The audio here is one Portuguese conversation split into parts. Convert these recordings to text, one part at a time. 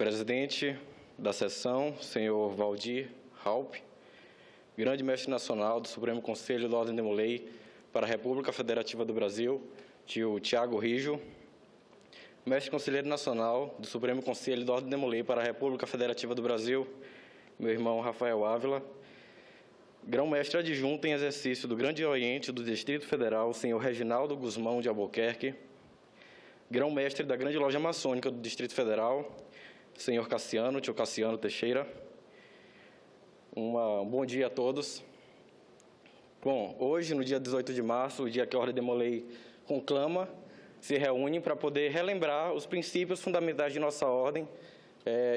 presidente da sessão, senhor Valdir Raupp, grande mestre nacional do Supremo Conselho da Ordem Demolei para a República Federativa do Brasil, tio Tiago Rijo, mestre conselheiro nacional do Supremo Conselho da Ordem Demolei para a República Federativa do Brasil, meu irmão Rafael Ávila, grão-mestre adjunto em exercício do Grande Oriente do Distrito Federal, senhor Reginaldo Guzmão de Albuquerque, grão-mestre da Grande Loja Maçônica do Distrito Federal, senhor Cassiano, tio Cassiano Teixeira. Um bom dia a todos. Bom, hoje, no dia 18 de março, o dia que a Ordem Demolei conclama, se reúne para poder relembrar os princípios fundamentais de nossa ordem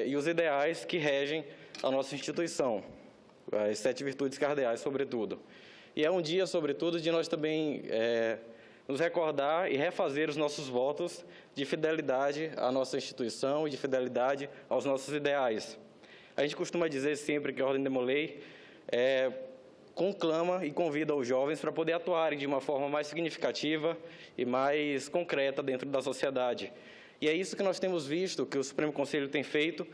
e os ideais que regem a nossa instituição, as 7 virtudes cardeais, sobretudo. E é um dia, sobretudo, de nós também nos recordar e refazer os nossos votos de fidelidade à nossa instituição e de fidelidade aos nossos ideais. A gente costuma dizer sempre que a Ordem Demolei conclama e convida os jovens para poder atuarem de uma forma mais significativa e mais concreta dentro da sociedade. E é isso que nós temos visto que o Supremo Conselho tem feito,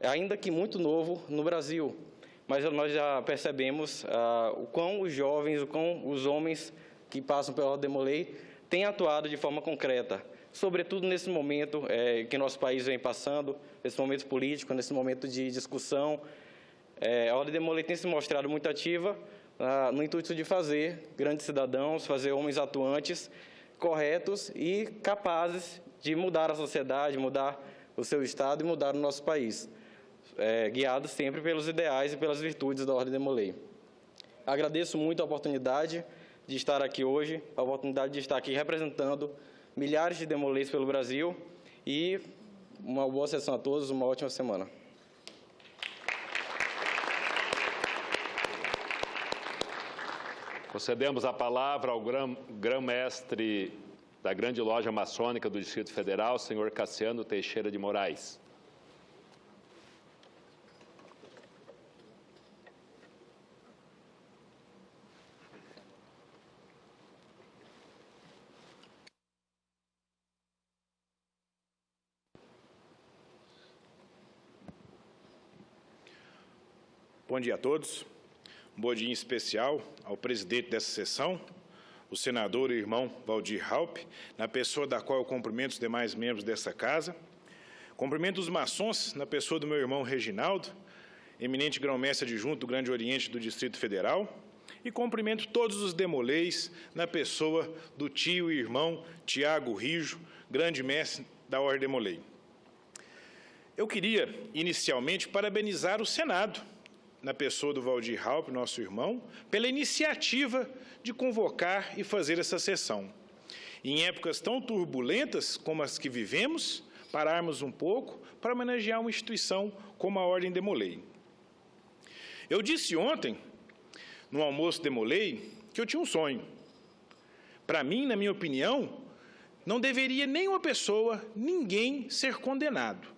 ainda que muito novo, no Brasil. Mas nós já percebemos o quão os jovens, o quão os homens que passam pela Ordem Demolei têm atuado de forma concreta, sobretudo nesse momento que nosso país vem passando, nesse momento político, nesse momento de discussão. A Ordem Demolei tem se mostrado muito ativa no intuito de fazer grandes cidadãos, fazer homens atuantes, corretos e capazes de mudar a sociedade, mudar o seu Estado e mudar o nosso país, guiados sempre pelos ideais e pelas virtudes da Ordem Demolei. Agradeço muito a oportunidade de estar aqui hoje, a oportunidade de estar aqui representando milhares de demoleis pelo Brasil e uma boa sessão a todos, uma ótima semana. Concedemos a palavra ao grão-mestre da Grande Loja Maçônica do Distrito Federal, senhor Cassiano Teixeira de Moraes. Bom dia a todos. Um bom dia em especial ao presidente dessa sessão, o senador e irmão Valdir Raupp, na pessoa da qual eu cumprimento os demais membros dessa casa. Cumprimento os maçons, na pessoa do meu irmão Reginaldo, eminente grão-mestre adjunto do Grande Oriente do Distrito Federal. E cumprimento todos os demoleis, na pessoa do tio e irmão Tiago Rijo, grande mestre da Ordem Demolei. Eu queria, inicialmente, parabenizar o Senado, na pessoa do Valdir Raupp, nosso irmão, pela iniciativa de convocar e fazer essa sessão. Em épocas tão turbulentas como as que vivemos, pararmos um pouco para homenagear uma instituição como a Ordem Demolei. Eu disse ontem, no almoço Demolei, que eu tinha um sonho. Para mim, na minha opinião, não deveria nenhuma pessoa, ninguém, ser condenado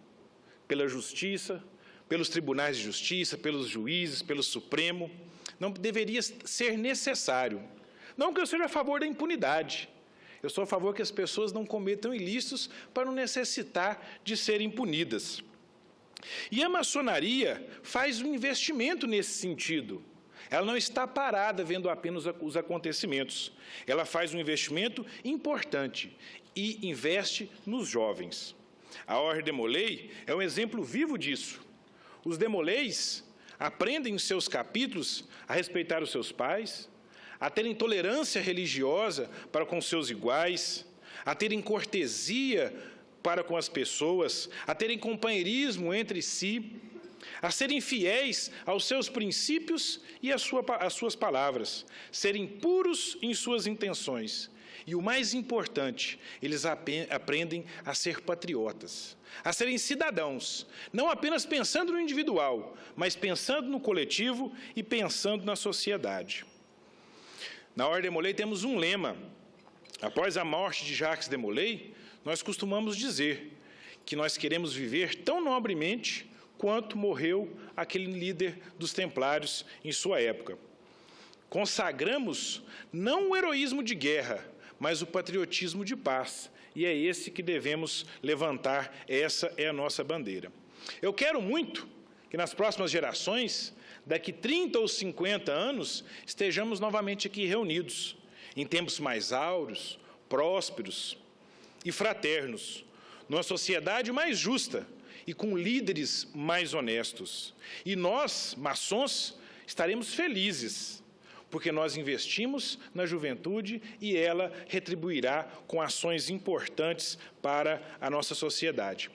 pela justiça, pelos tribunais de justiça, pelos juízes, pelo Supremo. Não deveria ser necessário. Não que eu seja a favor da impunidade. Eu sou a favor que as pessoas não cometam ilícitos para não necessitar de serem punidas. E a maçonaria faz um investimento nesse sentido. Ela não está parada vendo apenas os acontecimentos. Ela faz um investimento importante e investe nos jovens. A Ordem Demolei é um exemplo vivo disso. Os demoleis aprendem em seus capítulos a respeitar os seus pais, a terem tolerância religiosa para com seus iguais, a terem cortesia para com as pessoas, a terem companheirismo entre si, a serem fiéis aos seus princípios e às suas palavras, serem puros em suas intenções. E o mais importante, eles aprendem a ser patriotas, a serem cidadãos, não apenas pensando no individual, mas pensando no coletivo e pensando na sociedade. Na Ordem Demolei temos um lema. Após a morte de Jacques Demolei, nós costumamos dizer que nós queremos viver tão nobremente quanto morreu aquele líder dos Templários em sua época. Consagramos não o heroísmo de guerra, mas o patriotismo de paz. E é esse que devemos levantar, essa é a nossa bandeira. Eu quero muito que nas próximas gerações, daqui 30 ou 50 anos, estejamos novamente aqui reunidos, em tempos mais áureos, prósperos e fraternos, numa sociedade mais justa e com líderes mais honestos. E nós, maçons, estaremos felizes, porque nós investimos na juventude e ela retribuirá com ações importantes para a nossa sociedade.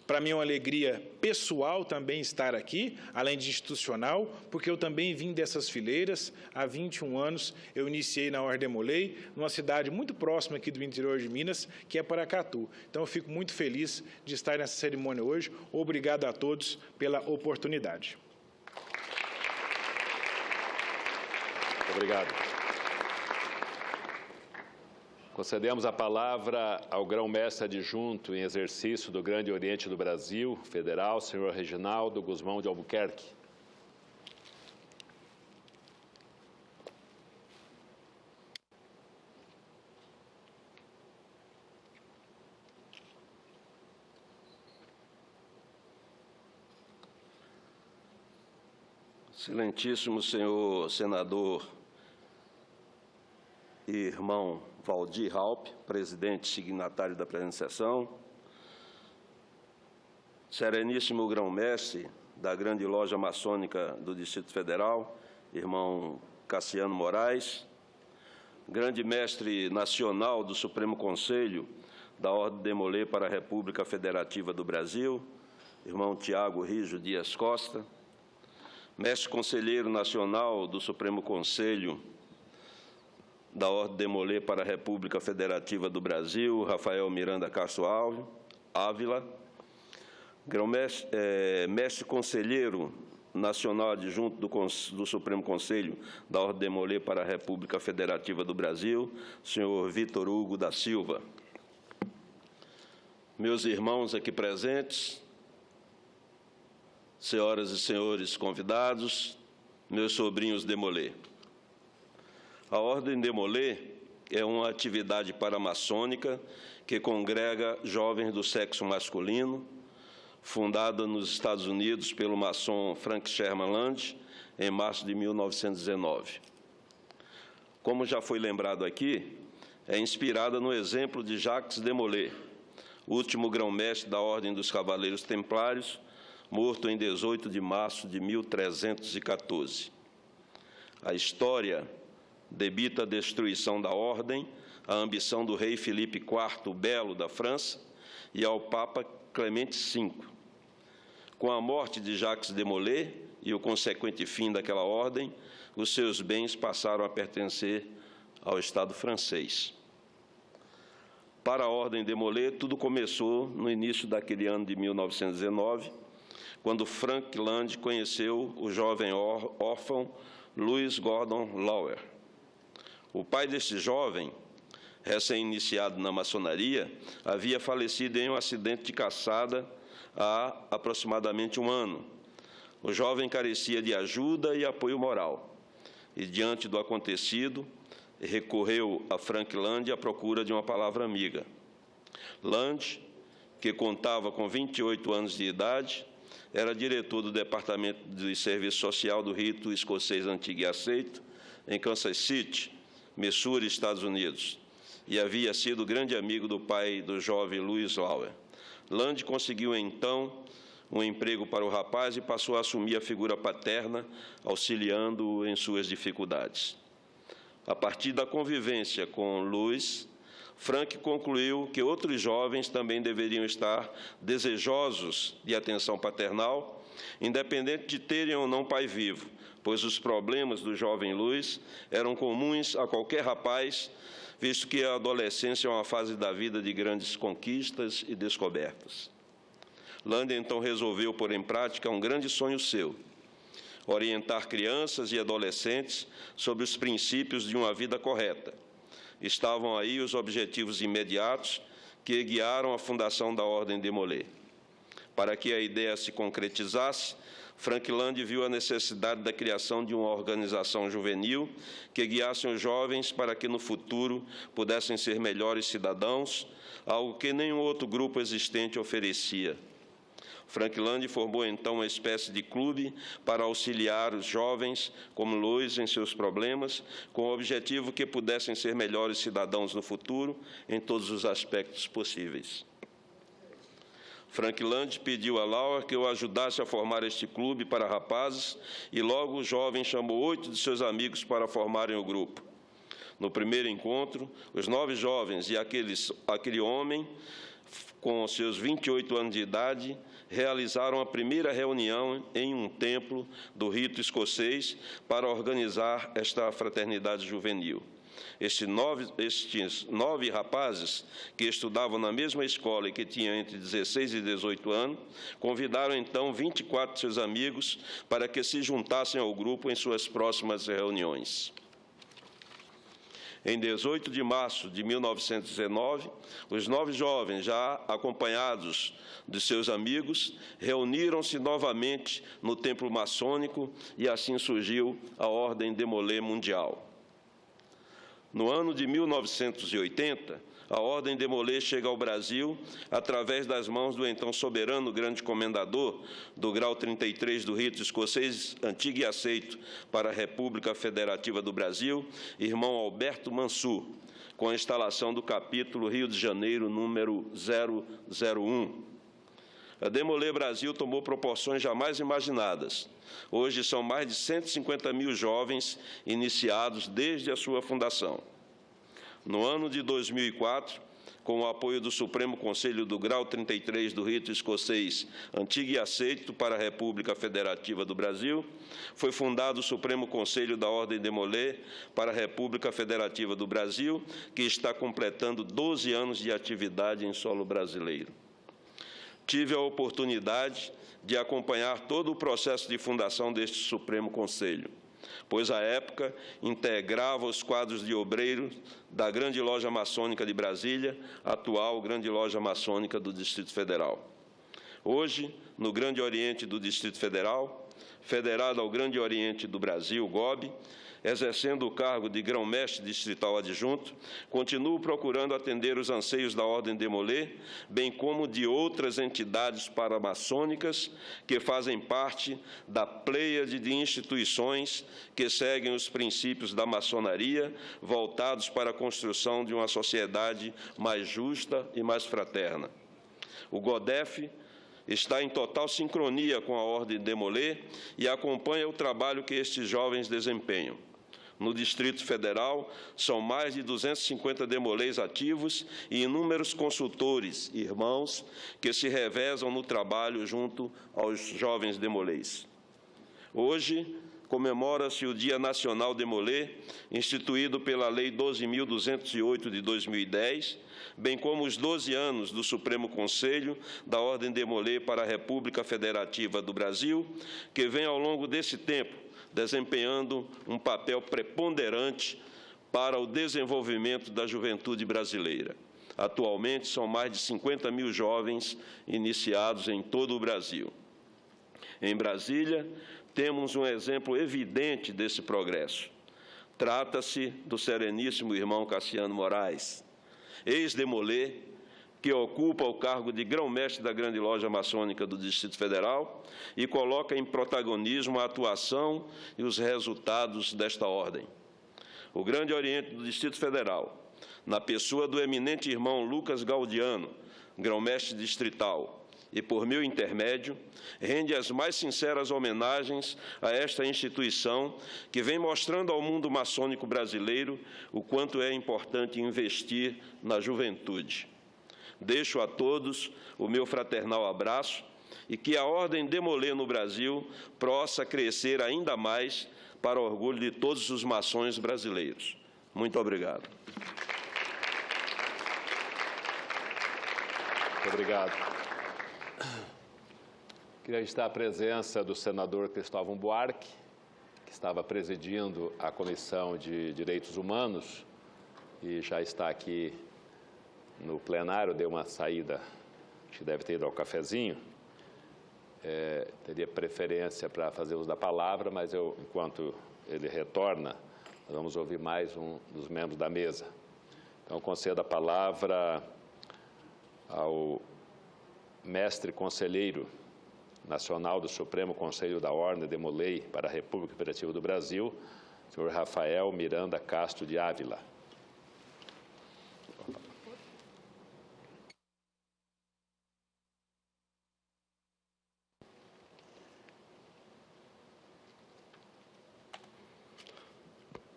Para mim é uma alegria pessoal também estar aqui, além de institucional, porque eu também vim dessas fileiras. Há 21 anos eu iniciei na Ordem Demolei, numa cidade muito próxima aqui do interior de Minas, que é Paracatu. Então eu fico muito feliz de estar nessa cerimônia hoje. Obrigado a todos pela oportunidade. Obrigado. Concedemos a palavra ao grão-mestre adjunto em exercício do Grande Oriente do Brasil Federal, senhor Reginaldo Guzmão de Albuquerque. Excelentíssimo senhor senador e irmão Valdir Haupt, presidente signatário da presente sessão, sereníssimo grão-mestre da Grande Loja Maçônica do Distrito Federal, irmão Cassiano Moraes, grande mestre nacional do Supremo Conselho da Ordem Demolei para a República Federativa do Brasil, irmão Tiago Rijo Dias Costa, mestre conselheiro nacional do Supremo Conselho da Ordem Demolei para a República Federativa do Brasil, Rafael Miranda Castro Ávila, mestre conselheiro nacional adjunto do Supremo Conselho da Ordem Demolei para a República Federativa do Brasil, senhor Vitor Hugo da Silva. Meus irmãos aqui presentes, senhoras e senhores convidados, meus sobrinhos Demolei. A Ordem Demolei é uma atividade paramaçônica que congrega jovens do sexo masculino, fundada nos Estados Unidos pelo maçom Frank Sherman Land, em março de 1919. Como já foi lembrado aqui, é inspirada no exemplo de Jacques Demolay, último grão-mestre da Ordem dos Cavaleiros Templários, morto em 18 de março de 1314. A história debita a destruição da Ordem, a ambição do rei Filipe IV o Belo da França e ao Papa Clemente V. Com a morte de Jacques Demolay e o consequente fim daquela ordem, os seus bens passaram a pertencer ao Estado francês. Para a Ordem Demolay, tudo começou no início daquele ano de 1919, quando Frank Land conheceu o jovem órfão Louis Gordon Lower. O pai deste jovem, recém-iniciado na maçonaria, havia falecido em um acidente de caçada há aproximadamente um ano. O jovem carecia de ajuda e apoio moral, e, diante do acontecido, recorreu a Frank Land à procura de uma palavra amiga. Land, que contava com 28 anos de idade, era diretor do Departamento de Serviço Social do Rito Escocês Antigo e Aceito, em Kansas City, Missouri, Estados Unidos, e havia sido grande amigo do pai do jovem Louis Lower. Land conseguiu, então, um emprego para o rapaz e passou a assumir a figura paterna, auxiliando-o em suas dificuldades. A partir da convivência com Louis, Frank concluiu que outros jovens também deveriam estar desejosos de atenção paternal, independente de terem ou não pai vivo, pois os problemas do jovem Louis eram comuns a qualquer rapaz, visto que a adolescência é uma fase da vida de grandes conquistas e descobertas. Land, então, resolveu pôr em prática um grande sonho seu: orientar crianças e adolescentes sobre os princípios de uma vida correta. Estavam aí os objetivos imediatos que guiaram a fundação da Ordem Demolay. Para que a ideia se concretizasse, Frank Land viu a necessidade da criação de uma organização juvenil que guiasse os jovens para que, no futuro, pudessem ser melhores cidadãos, algo que nenhum outro grupo existente oferecia. Franklândia formou, então, uma espécie de clube para auxiliar os jovens como Luiz em seus problemas, com o objetivo que pudessem ser melhores cidadãos no futuro, em todos os aspectos possíveis. Franklândia pediu a Laura que o ajudasse a formar este clube para rapazes e logo o jovem chamou 8 de seus amigos para formarem o grupo. No primeiro encontro, os 9 jovens e aquele homem, com seus 28 anos de idade, realizaram a primeira reunião em um templo do rito escocês para organizar esta fraternidade juvenil. Estes nove rapazes, que estudavam na mesma escola e que tinham entre 16 e 18 anos, convidaram então 24 de seus amigos para que se juntassem ao grupo em suas próximas reuniões. Em 18 de março de 1919, os 9 jovens, já acompanhados de seus amigos, reuniram-se novamente no templo maçônico e assim surgiu a Ordem Demolê Mundial. No ano de 1980, a Ordem Demolê chega ao Brasil através das mãos do então soberano grande comendador do grau 33 do rito escocês antigo e aceito para a República Federativa do Brasil, irmão Alberto Mansur, com a instalação do capítulo Rio de Janeiro, número 001. A Demolê Brasil tomou proporções jamais imaginadas. Hoje são mais de 150 mil jovens iniciados desde a sua fundação. No ano de 2004, com o apoio do Supremo Conselho do Grau 33 do Rito Escocês, antigo e aceito para a República Federativa do Brasil, foi fundado o Supremo Conselho da Ordem Demolê para a República Federativa do Brasil, que está completando 12 anos de atividade em solo brasileiro. Tive a oportunidade de acompanhar todo o processo de fundação deste Supremo Conselho, pois, à época, integrava os quadros de obreiros da Grande Loja Maçônica de Brasília, atual Grande Loja Maçônica do Distrito Federal. Hoje, no Grande Oriente do Distrito Federal, federado ao Grande Oriente do Brasil, GOB, exercendo o cargo de grão-mestre distrital adjunto, continuo procurando atender os anseios da Ordem Demolê, bem como de outras entidades paramaçônicas que fazem parte da pleiade de instituições que seguem os princípios da maçonaria, voltados para a construção de uma sociedade mais justa e mais fraterna. O GODEF está em total sincronia com a Ordem Demolê e acompanha o trabalho que estes jovens desempenham. No Distrito Federal, são mais de 250 demolês ativos e inúmeros consultores, irmãos, que se revezam no trabalho junto aos jovens demolês. Hoje, comemora-se o Dia Nacional Demolê, instituído pela Lei 12.208 de 2010, bem como os 12 anos do Supremo Conselho da Ordem Demolê para a República Federativa do Brasil, que vem ao longo desse tempo desempenhando um papel preponderante para o desenvolvimento da juventude brasileira. Atualmente, são mais de 50 mil jovens iniciados em todo o Brasil. Em Brasília, temos um exemplo evidente desse progresso. Trata-se do sereníssimo irmão Cassiano Moraes, ex-demolê, que ocupa o cargo de grão-mestre da Grande Loja Maçônica do Distrito Federal e coloca em protagonismo a atuação e os resultados desta ordem. O Grande Oriente do Distrito Federal, na pessoa do eminente irmão Lucas Gaudiano, grão-mestre distrital, e por meu intermédio, rende as mais sinceras homenagens a esta instituição que vem mostrando ao mundo maçônico brasileiro o quanto é importante investir na juventude. Deixo a todos o meu fraternal abraço e que a Ordem Demolê no Brasil possa crescer ainda mais para o orgulho de todos os maçons brasileiros. Muito obrigado. Muito obrigado. Queria registrar a presença do senador Cristóvão Buarque, que estava presidindo a Comissão de Direitos Humanos e já está aqui no plenário, deu uma saída, acho que deve ter ido ao cafezinho. Teria preferência para fazer uso da palavra, mas enquanto ele retorna, nós vamos ouvir mais um dos membros da mesa. Então, concedo a palavra ao mestre conselheiro nacional do Supremo Conselho da Ordem Demolei para a República Federativa do Brasil, senhor Rafael Miranda Castro de Ávila.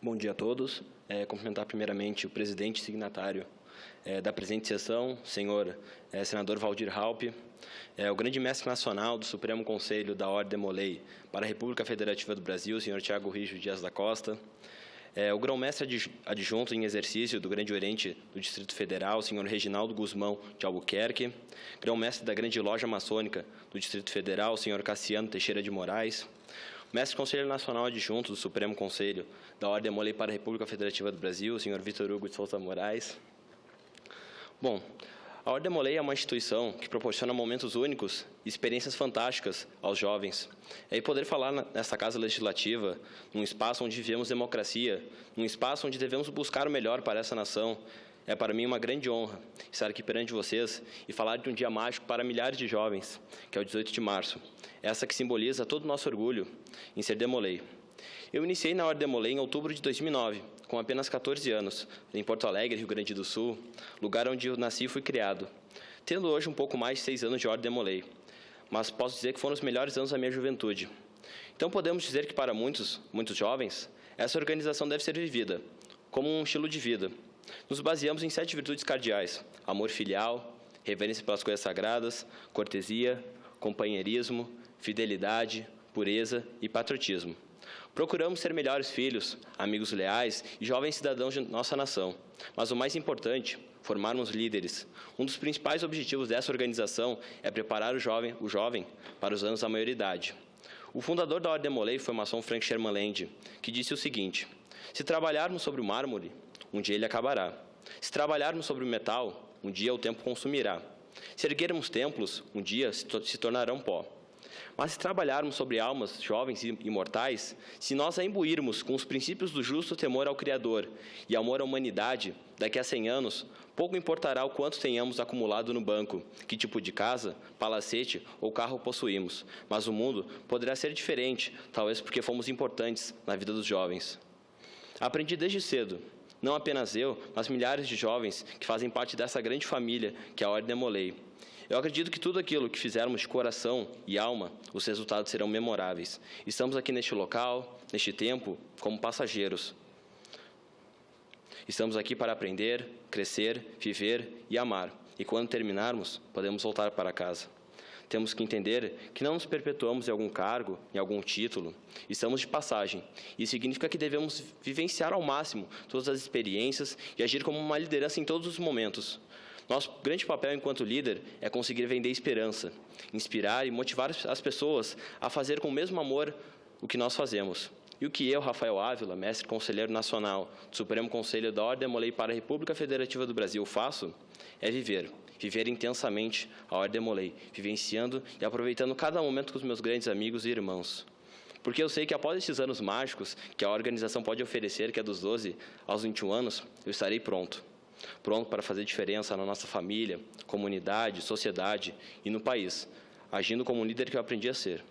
Bom dia a todos. Cumprimentar primeiramente o presidente signatário da presente sessão, senhor senador Valdir Raupp, o grande mestre nacional do Supremo Conselho da Ordem Demolei para a República Federativa do Brasil, senhor Tiago Rijo Dias da Costa, o grão-mestre adjunto em exercício do Grande Oriente do Distrito Federal, senhor Reginaldo Guzmão de Albuquerque, grão-mestre da Grande Loja Maçônica do Distrito Federal, senhor Cassiano Teixeira de Moraes, mestre Conselheiro Nacional Adjunto do Supremo Conselho da Ordem Demolei para a República Federativa do Brasil, senhor Vitor Hugo de Souza Moraes. Bom, a Ordem Demolei é uma instituição que proporciona momentos únicos e experiências fantásticas aos jovens. E poder falar nesta Casa Legislativa, num espaço onde vivemos democracia, num espaço onde devemos buscar o melhor para essa nação, é para mim uma grande honra estar aqui perante vocês e falar de um dia mágico para milhares de jovens, que é o 18 de março. Essa que simboliza todo o nosso orgulho em ser Demolei. Eu iniciei na Ordem Demolei em outubro de 2009, com apenas 14 anos, em Porto Alegre, Rio Grande do Sul, lugar onde eu nasci e fui criado, tendo hoje um pouco mais de 6 anos de Ordem Demolei, mas posso dizer que foram os melhores anos da minha juventude. Então podemos dizer que para muitos jovens, essa organização deve ser vivida como um estilo de vida. Nos baseamos em 7 virtudes cardeais: amor filial, reverência pelas coisas sagradas, cortesia, companheirismo, fidelidade, pureza e patriotismo. Procuramos ser melhores filhos, amigos leais e jovens cidadãos de nossa nação. Mas o mais importante, formarmos líderes. Um dos principais objetivos dessa organização é preparar o jovem para os anos da maioridade. O fundador da Ordem Demolei foi o maçom Frank Sherman Land, que disse o seguinte: se trabalharmos sobre o mármore, um dia ele acabará. Se trabalharmos sobre o metal, um dia o tempo consumirá. Se erguermos templos, um dia se tornarão pó. Mas se trabalharmos sobre almas jovens e imortais, se nós a imbuirmos com os princípios do justo temor ao Criador e amor à humanidade, daqui a 100 anos, pouco importará o quanto tenhamos acumulado no banco, que tipo de casa, palacete ou carro possuímos, mas o mundo poderá ser diferente, talvez porque fomos importantes na vida dos jovens. Aprendi desde cedo, não apenas eu, mas milhares de jovens que fazem parte dessa grande família que é a Ordem Demolei. Eu acredito que tudo aquilo que fizermos de coração e alma, os resultados serão memoráveis. Estamos aqui neste local, neste tempo, como passageiros. Estamos aqui para aprender, crescer, viver e amar. E quando terminarmos, podemos voltar para casa. Temos que entender que não nos perpetuamos em algum cargo, em algum título. Estamos de passagem. Isso significa que devemos vivenciar ao máximo todas as experiências e agir como uma liderança em todos os momentos. Nosso grande papel enquanto líder é conseguir vender esperança, inspirar e motivar as pessoas a fazer com o mesmo amor o que nós fazemos. E o que eu, Rafael Ávila, mestre conselheiro nacional do Supremo Conselho da Ordem Demolei para a República Federativa do Brasil, faço é viver intensamente a Ordem Demolei, vivenciando e aproveitando cada momento com os meus grandes amigos e irmãos. Porque eu sei que após esses anos mágicos que a organização pode oferecer, que é dos 12 aos 21 anos, eu estarei pronto para fazer diferença na nossa família, comunidade, sociedade e no país, agindo como um líder que eu aprendi a ser.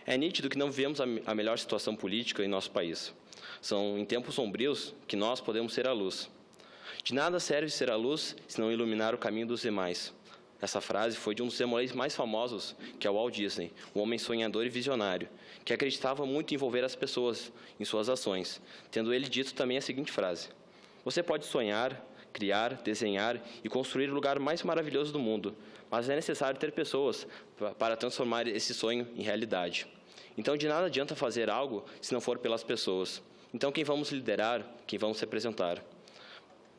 É nítido que não vivemos a melhor situação política em nosso país. São em tempos sombrios que nós podemos ser a luz. De nada serve ser a luz se não iluminar o caminho dos demais. Essa frase foi de um dos demoleis mais famosos, que é o Walt Disney, um homem sonhador e visionário, que acreditava muito em envolver as pessoas em suas ações, tendo ele dito também a seguinte frase: você pode sonhar, criar, desenhar e construir o lugar mais maravilhoso do mundo, mas é necessário ter pessoas para transformar esse sonho em realidade. Então, de nada adianta fazer algo se não for pelas pessoas. Então, quem vamos liderar, quem vamos representar?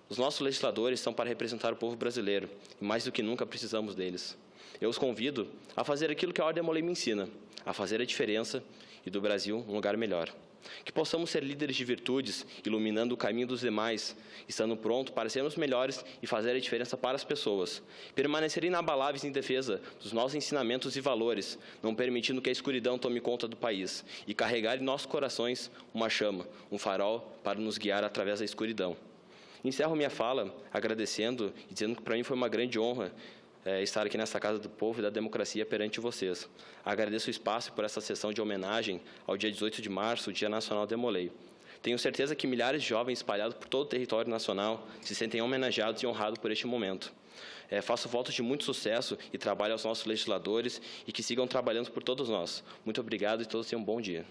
Os nossos legisladores são para representar o povo brasileiro, e mais do que nunca precisamos deles. Eu os convido a fazer aquilo que a Ordem Demolei me ensina, a fazer a diferença e do Brasil um lugar melhor. Que possamos ser líderes de virtudes, iluminando o caminho dos demais, estando prontos para sermos melhores e fazer a diferença para as pessoas. Permanecer inabaláveis em defesa dos nossos ensinamentos e valores, não permitindo que a escuridão tome conta do país, e carregar em nossos corações uma chama, um farol para nos guiar através da escuridão. Encerro minha fala agradecendo e dizendo que para mim foi uma grande honra estar aqui nessa Casa do Povo e da Democracia perante vocês. Agradeço o espaço por essa sessão de homenagem ao dia 18 de março, o Dia Nacional Demolei. Tenho certeza que milhares de jovens espalhados por todo o território nacional se sentem homenageados e honrados por este momento. Faço votos de muito sucesso e trabalho aos nossos legisladores e que sigam trabalhando por todos nós. Muito obrigado e todos tenham um bom dia.